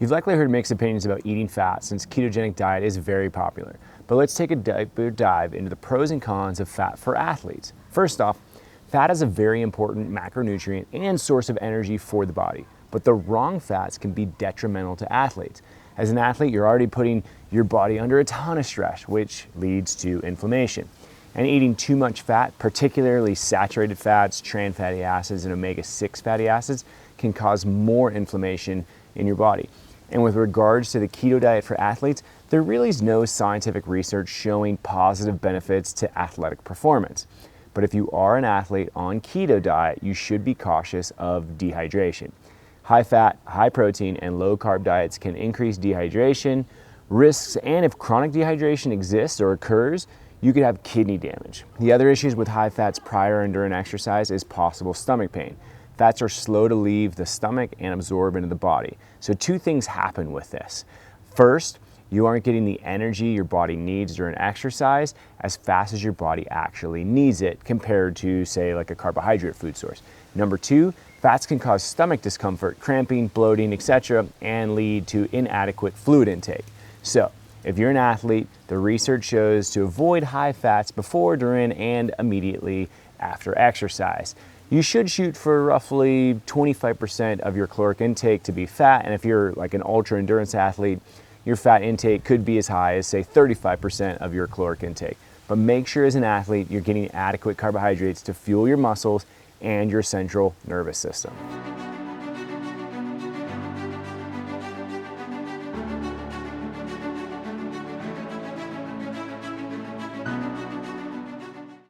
You've likely heard mixed opinions about eating fat since ketogenic diet is very popular, but let's take a deeper dive into the pros and cons of fat for athletes. First off, fat is a very important macronutrient and source of energy for the body, but the wrong fats can be detrimental to athletes. As an athlete, you're already putting your body under a ton of stress, which leads to inflammation. And eating too much fat, particularly saturated fats, trans fatty acids, and omega-6 fatty acids, can cause more inflammation in your body. And with regards to the keto diet for athletes, there really is no scientific research showing positive benefits to athletic performance. But if you are an athlete on keto diet, you should be cautious of dehydration. High fat, high protein, and low carb diets can increase dehydration risks, and if chronic dehydration exists or occurs, you could have kidney damage. The other issues with high fats prior and during exercise is possible stomach pain. Fats are slow to leave the stomach and absorb into the body. So two things happen with this. First, you aren't getting the energy your body needs during exercise as fast as your body actually needs it compared to, say, like a carbohydrate food source. Number two, fats can cause stomach discomfort, cramping, bloating, etc., and lead to inadequate fluid intake. So, if you're an athlete, the research shows to avoid high fats before, during, and immediately after exercise. You should shoot for roughly 25% of your caloric intake to be fat, and if you're like an ultra endurance athlete, your fat intake could be as high as, say, 35% of your caloric intake. But make sure as an athlete you're getting adequate carbohydrates to fuel your muscles and your central nervous system.